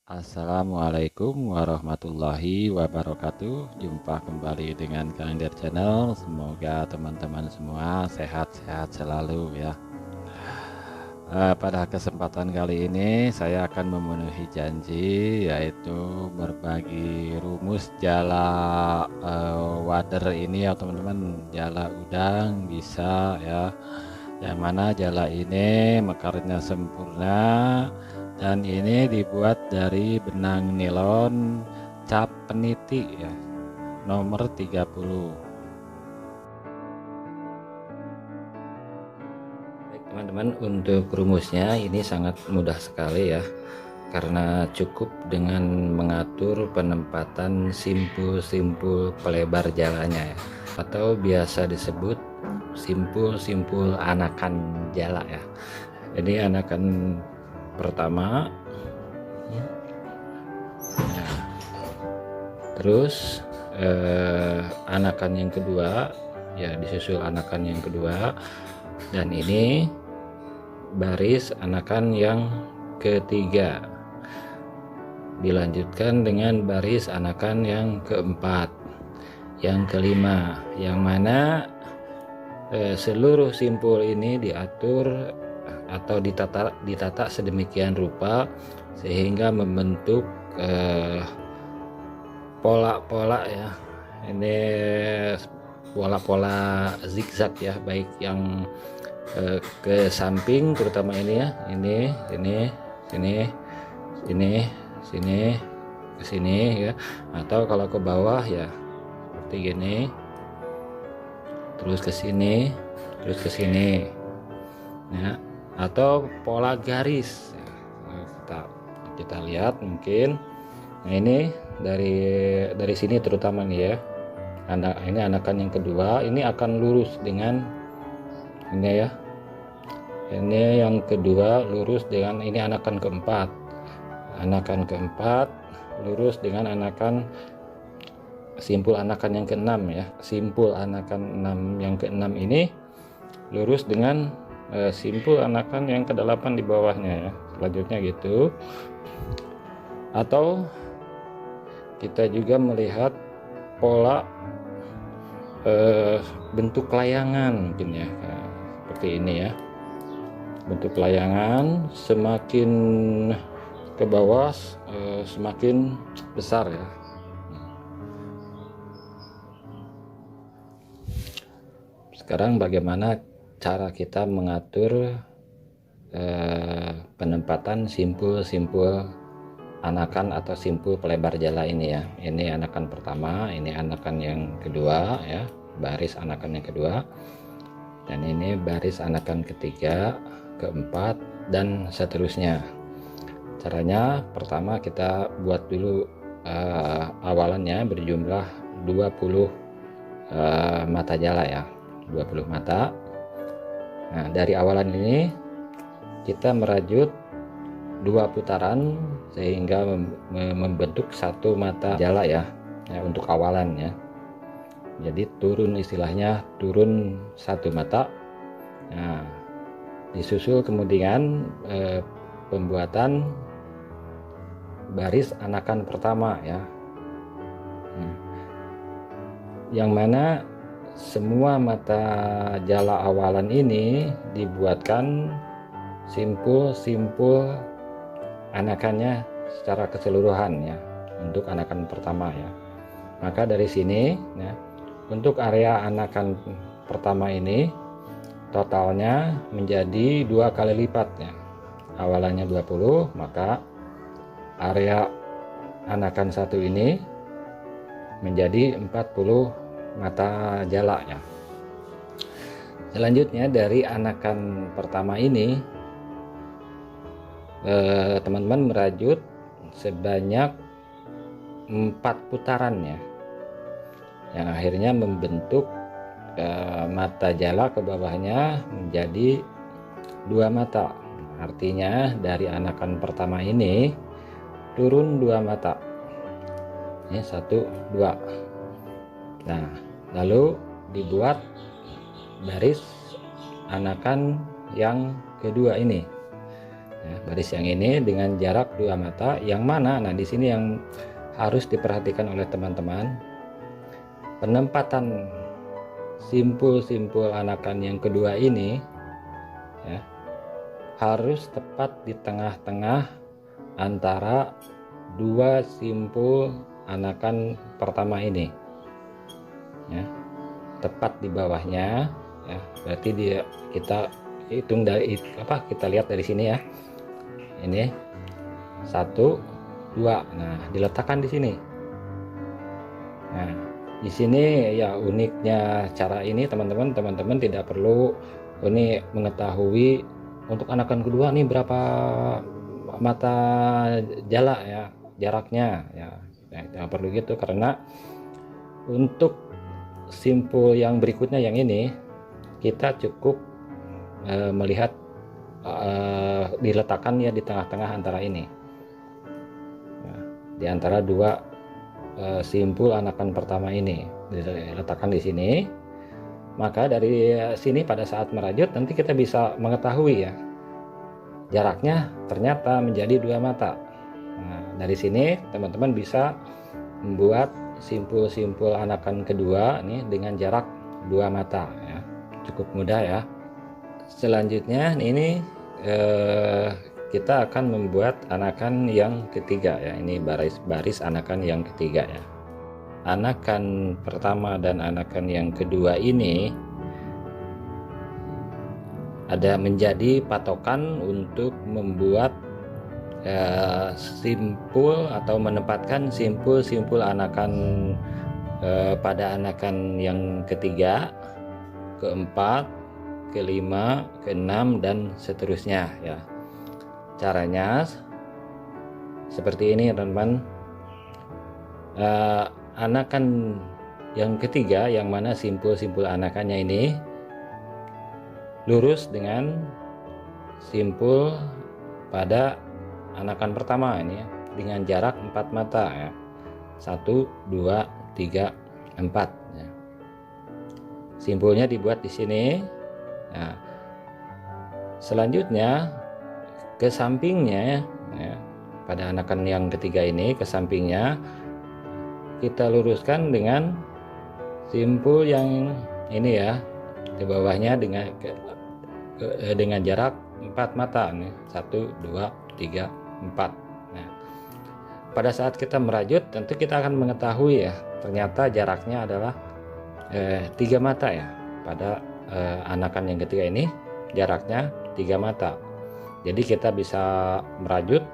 Assalamualaikum warahmatullahi wabarakatuh. Jumpa kembali dengan Kalender Channel. Semoga teman-teman semua sehat-sehat selalu ya. Pada kesempatan kali ini saya akan memenuhi janji, yaitu berbagi rumus jala wader ini ya teman-teman. Jala udang bisa ya, yang mana jala ini mekarnya sempurna dan ini dibuat dari benang nilon cap peniti ya, nomor 30. Baik teman-teman, untuk rumusnya ini sangat mudah sekali ya, karena cukup dengan mengatur penempatan simpul-simpul pelebar jalanya ya, atau biasa disebut simpul-simpul anakan jala ya. Ini anakan pertama, nah, terus anakan yang kedua ya, disusul anakan yang kedua, dan ini baris anakan yang ketiga, dilanjutkan dengan baris anakan yang keempat, yang kelima, yang mana seluruh simpul ini diatur atau ditata sedemikian rupa sehingga membentuk pola-pola ya. Ini pola-pola zigzag ya, baik yang ke samping terutama ini ya, ini sini ke sini ya, atau kalau ke bawah ya seperti gini, terus ke sini, terus ke sini ya, atau pola garis. Kita lihat mungkin. Nah, ini dari sini terutama nih ya. Ini anakan yang kedua, ini akan lurus dengan ini ya. Ini yang kedua lurus dengan ini anakan keempat. Anakan keempat lurus dengan anakan simpul anakan yang keenam ya. Simpul anakan 6 yang keenam ini lurus dengan simpul anakan yang ke-8 di bawahnya ya. Selanjutnya gitu. Atau kita juga melihat pola bentuk layangan mungkin ya, seperti ini ya. Bentuk layangan semakin ke bawah semakin besar ya. Sekarang bagaimana cara kita mengatur penempatan simpul-simpul anakan atau simpul pelebar jala ini ya. Ini anakan pertama, ini anakan yang kedua ya, baris anakan yang kedua, dan ini baris anakan ketiga, keempat, dan seterusnya. Caranya pertama kita buat dulu awalannya berjumlah 20 mata jala ya, 20 mata. Nah, dari awalan ini kita merajut 2 putaran sehingga membentuk 1 mata jala ya, untuk awalan ya. Jadi turun, istilahnya turun 1 mata. Nah, disusul kemudian pembuatan baris anakan pertama ya, yang mana semua mata jala awalan ini dibuatkan simpul-simpul anakannya secara keseluruhan ya, untuk anakan pertama ya. Maka dari sini ya, untuk area anakan pertama ini totalnya menjadi 2 kali lipat ya. Awalannya 20, maka area anakan satu ini menjadi 40 mata jala ya. Selanjutnya dari anakan pertama ini teman-teman merajut sebanyak 4 putaran ya, yang akhirnya membentuk mata jala ke bawahnya menjadi 2 mata. Artinya dari anakan pertama ini turun 2 mata. Ini 1, 2. Nah, lalu dibuat baris anakan yang kedua ini. ya, baris yang ini dengan jarak 2 mata, yang mana nah di sini yang harus diperhatikan oleh teman-teman, penempatan simpul-simpul anakan yang kedua ini ya harus tepat di tengah-tengah antara dua simpul anakan pertama ini ya, tepat di bawahnya ya. Berarti kita hitung dari kita lihat dari sini ya, ini 1 2, nah diletakkan di sini. Nah di sini ya uniknya cara ini teman-teman tidak perlu ini mengetahui untuk anakan kedua nih berapa mata jala ya jaraknya ya, tidak perlu gitu, karena untuk simpul yang berikutnya yang ini kita cukup melihat diletakkan ya di tengah-tengah antara ini ya, di antara dua simpul anakan pertama ini diletakkan di sini. Maka dari sini pada saat merajut nanti kita bisa mengetahui ya jaraknya ternyata menjadi 2 mata. Nah, dari sini teman-teman bisa membuat simpul-simpul anakan kedua nih dengan jarak 2 mata ya. Cukup mudah ya. Selanjutnya ini kita akan membuat anakan yang ketiga ya. Ini baris anakan yang ketiga ya. Anakan pertama dan anakan yang kedua ini ada menjadi patokan untuk membuat simpul atau menempatkan simpul-simpul anakan pada anakan yang ketiga, keempat, kelima, keenam dan seterusnya ya. Caranya seperti ini teman-teman. Anakan yang ketiga yang mana simpul-simpul anakannya ini lurus dengan simpul pada anakan pertama ini ya, dengan jarak 4 mata ya. 1 2 3 4 ya. Simpulnya dibuat di sini. Nah, selanjutnya ke sampingnya ya, pada anakan yang ketiga ini ke sampingnya kita luruskan dengan simpul yang ini ya, di bawahnya dengan jarak 4 mata nih, 1 2 3 4. Nah, pada saat kita merajut tentu kita akan mengetahui ya ternyata jaraknya adalah 3 mata ya. Pada anakan yang ketiga ini jaraknya 3 mata. Jadi kita bisa merajut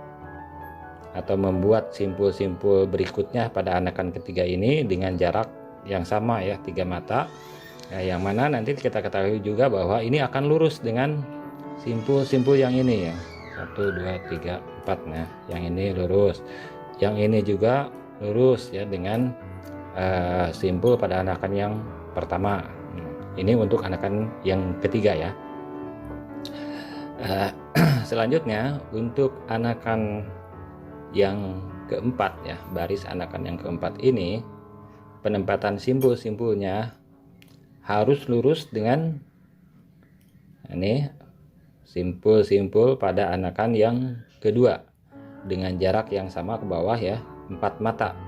atau membuat simpul-simpul berikutnya pada anakan ketiga ini dengan jarak yang sama ya, 3 mata ya, yang mana nanti kita ketahui juga bahwa ini akan lurus dengan simpul-simpul yang ini ya, 1 2 3 4. Nah yang ini lurus, yang ini juga lurus ya dengan simpul pada anakan yang pertama. Ini untuk anakan yang ketiga ya. Selanjutnya untuk anakan yang keempat ya, baris anakan yang keempat ini penempatan simpul-simpulnya harus lurus dengan ini simpul-simpul pada anakan yang kedua dengan jarak yang sama ke bawah ya, 4 mata,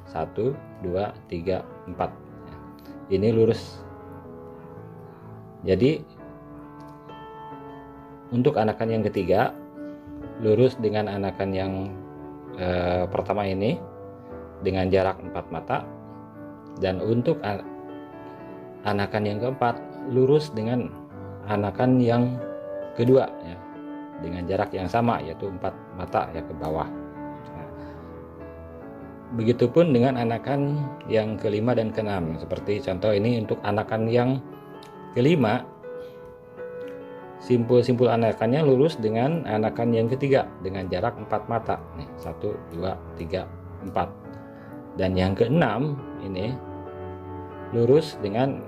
1 2 3 4. Ini lurus. Jadi untuk anakan yang ketiga lurus dengan anakan yang pertama ini dengan jarak 4 mata, dan untuk anakan yang keempat lurus dengan anakan yang kedua ya, dengan jarak yang sama yaitu 4 mata ya ke bawah. Nah, begitupun dengan anakan yang kelima dan keenam. Seperti contoh ini untuk anakan yang kelima, simpul-simpul anakannya lurus dengan anakan yang ketiga dengan jarak 4 mata nih, 1 2 3 4. Dan yang keenam ini lurus dengan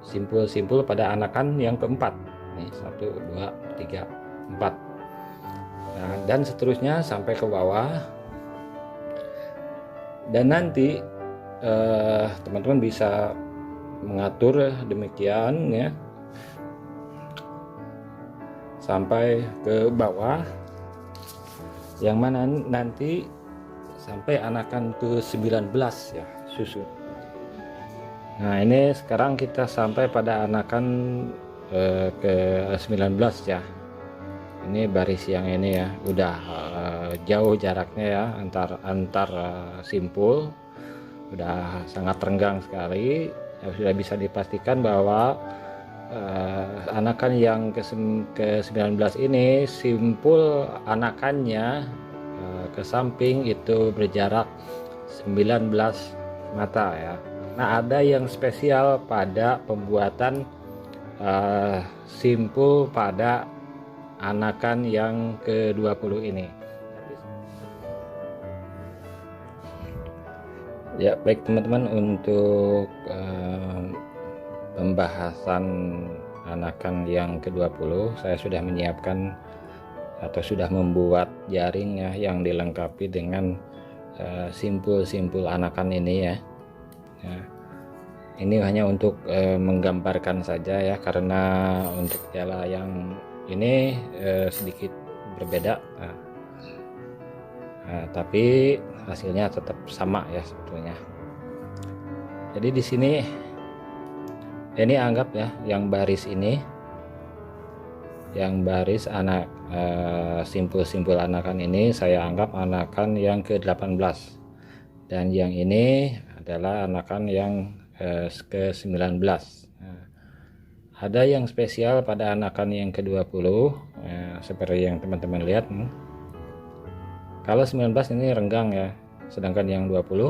simpul-simpul pada anakan yang keempat nih, 1 2 3 4. Nah, dan seterusnya sampai ke bawah. Dan nanti teman-teman bisa mengatur demikian ya sampai ke bawah, yang mana nanti sampai anakan ke 19 ya susu. Nah ini sekarang kita sampai pada anakan ke 19 ya. Ini baris yang ini ya, udah jauh jaraknya ya antar simpul, udah sangat renggang sekali ya, sudah bisa dipastikan bahwa anakan yang ke 19 ini simpul anakannya ke samping itu berjarak 19 mata ya. Nah ada yang spesial pada pembuatan simpul pada anakan yang ke-20 ini. Ya baik teman-teman, untuk pembahasan anakan yang ke-20 saya sudah menyiapkan atau sudah membuat jaring ya, yang dilengkapi dengan simpul-simpul anakan ini ya. Ini hanya untuk menggambarkan saja ya, karena untuk jala yang ini sedikit berbeda, tapi hasilnya tetap sama ya sebetulnya. Jadi di sini ini anggap ya, yang baris ini, yang baris anak simpul-simpul anakan ini saya anggap anakan yang ke-18, dan yang ini adalah anakan yang ke-19. Ada yang spesial pada anakan yang ke-20 seperti yang teman-teman lihat. Kalau 19 ini renggang ya, sedangkan yang 20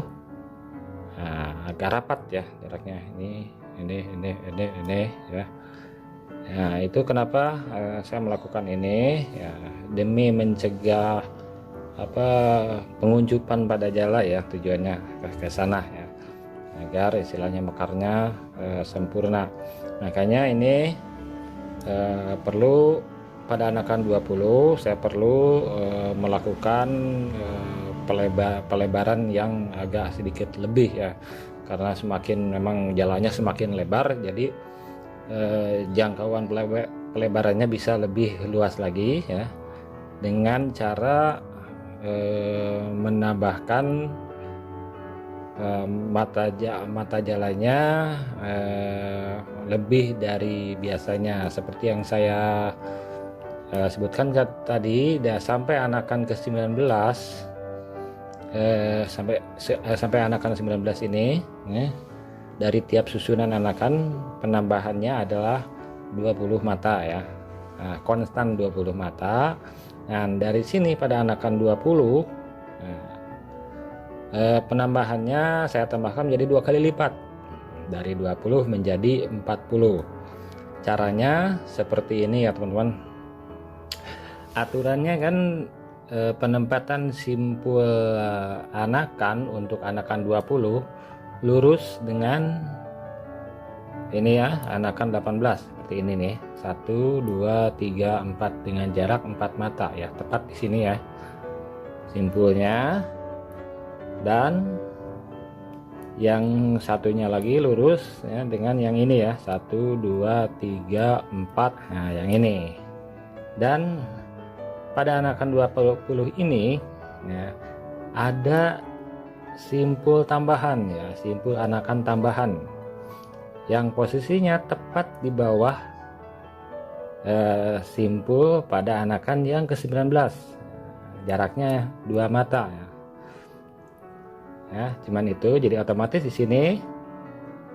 agak rapat ya jaraknya, ini ya. Nah itu kenapa saya melakukan ini ya, demi mencegah penguncupan pada jala ya, tujuannya ke sana ya, agar istilahnya mekarnya sempurna. Makanya ini perlu pada anakan 20 saya perlu melakukan pelebaran yang agak sedikit lebih ya, karena semakin memang jalannya semakin lebar, jadi jangkauan pelebarannya bisa lebih luas lagi ya, dengan cara menambahkan mata jalannya lebih dari biasanya, seperti yang saya sebutkan tadi. Sampai anakan ke-19 sampai anakan 19 ini ya, dari tiap susunan anakan penambahannya adalah 20 mata ya, konstan 20 mata. Dan dari sini pada anakan 20 penambahannya saya tambahkan menjadi 2 kali lipat, dari 20 menjadi 40. Caranya seperti ini ya teman-teman. Aturannya kan penempatan simpul anakan untuk anakan 20 lurus dengan ini ya, anakan 18 seperti ini nih, 1 2 3 4 dengan jarak 4 mata ya, tepat di sini ya simpulnya. Dan yang satunya lagi lurus ya dengan yang ini ya, 1 2 3 4, nah yang ini. Dan pada anakan 20 ini ya, ada simpul tambahan ya, simpul anakan tambahan yang posisinya tepat di bawah simpul pada anakan yang ke-19, jaraknya 2 mata ya, cuman itu. Jadi otomatis di sini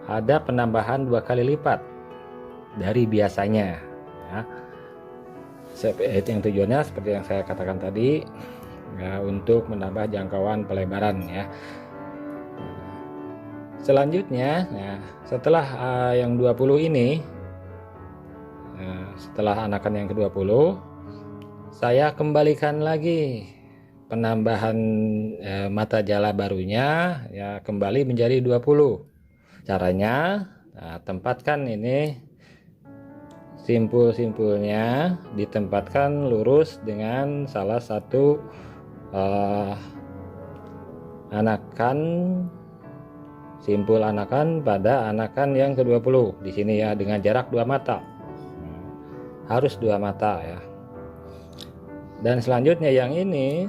ada penambahan 2 kali lipat dari biasanya ya. Yang tujuannya seperti yang saya katakan tadi ya, untuk menambah jangkauan pelebaran ya. Selanjutnya ya, setelah yang 20 ini, setelah anakan yang ke-20 saya kembalikan lagi penambahan mata jala barunya ya, kembali menjadi 20. Caranya tempatkan ini simpul-simpulnya, ditempatkan lurus dengan salah satu anakan, simpul anakan pada anakan yang ke-20 di sini ya, dengan jarak 2 mata. Harus 2 mata ya. Dan selanjutnya yang ini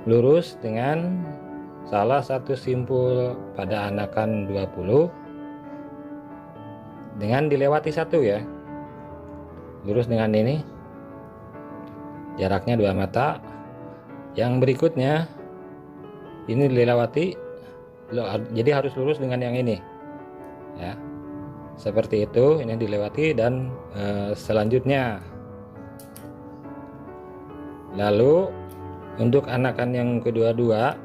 lurus dengan salah satu simpul pada anakan 20 dengan dilewati satu ya. Lurus dengan ini, jaraknya 2 mata. Yang berikutnya ini dilewati, jadi harus lurus dengan yang ini ya, seperti itu. Ini dilewati dan selanjutnya. Lalu untuk anakan yang kedua-dua,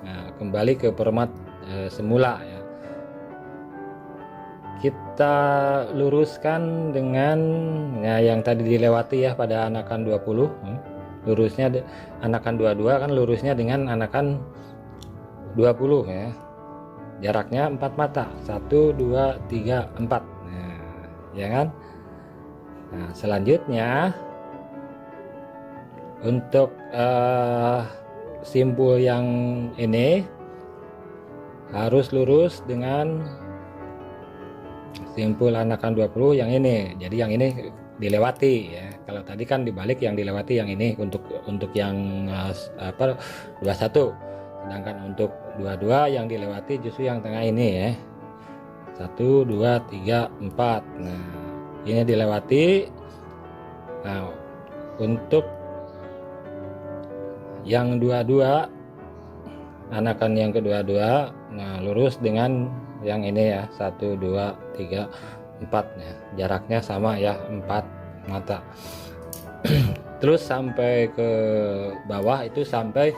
nah, kembali ke format semula ya. Kita luruskan dengan yang tadi dilewati ya pada anakan 20. Lurusnya anakan 22 kan lurusnya dengan anakan 20 ya. Jaraknya 4 mata. 1 2 3 4. Nah, ya kan? Nah, selanjutnya untuk simpul yang ini harus lurus dengan simpul anakan 20 yang ini. Jadi yang ini dilewati ya. Kalau tadi kan dibalik, yang dilewati yang ini untuk yang 21. Sedangkan untuk 22 yang dilewati justru yang tengah ini ya. 1 2 3 4. Nah, ini dilewati. Nah, untuk yang 22, anakan yang kedua-dua, nah lurus dengan yang ini ya, 1 2 3 4 ya. Jaraknya sama ya, 4 mata. Terus sampai ke bawah itu sampai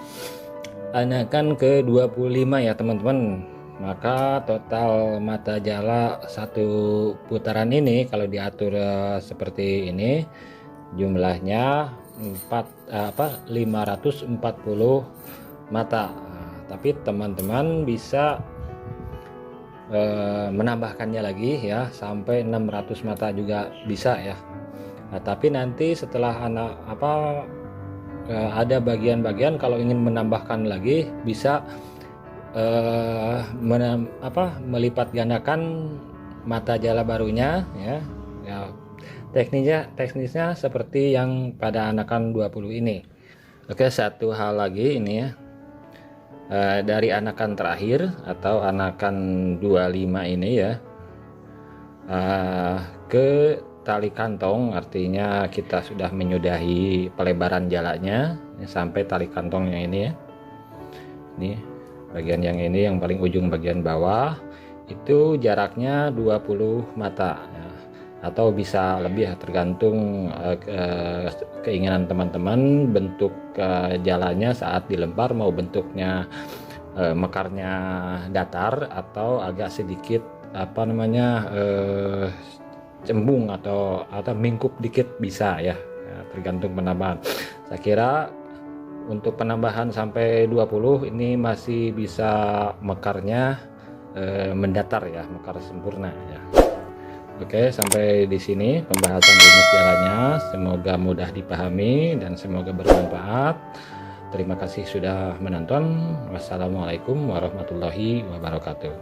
anakan ke 25 ya teman-teman. Maka total mata jala satu putaran ini kalau diatur seperti ini jumlahnya 540 mata. Nah, tapi teman-teman bisa menambahkannya lagi ya, sampai 600 mata juga bisa ya. Nah, tapi nanti setelah ada bagian-bagian kalau ingin menambahkan lagi bisa melipat gandakan mata jala barunya ya. Teknisnya seperti yang pada anakan 20 ini. Oke, satu hal lagi ini ya. Dari anakan terakhir atau anakan 25 ini ya, ke tali kantong, artinya kita sudah menyudahi pelebaran jalanya sampai tali kantong yang ini ya. Ini bagian yang ini, yang paling ujung bagian bawah itu jaraknya 20 mata ya. Atau bisa lebih tergantung keinginan teman-teman bentuk jalannya saat dilempar, mau bentuknya mekarnya datar atau agak sedikit cembung atau mingkup dikit bisa ya, tergantung penambahan. Saya kira untuk penambahan sampai 20 ini masih bisa mekarnya mendatar ya, mekar sempurna ya. Oke, sampai di sini pembahasan rumus jalannya. Semoga mudah dipahami dan semoga bermanfaat. Terima kasih sudah menonton. Wassalamualaikum warahmatullahi wabarakatuh.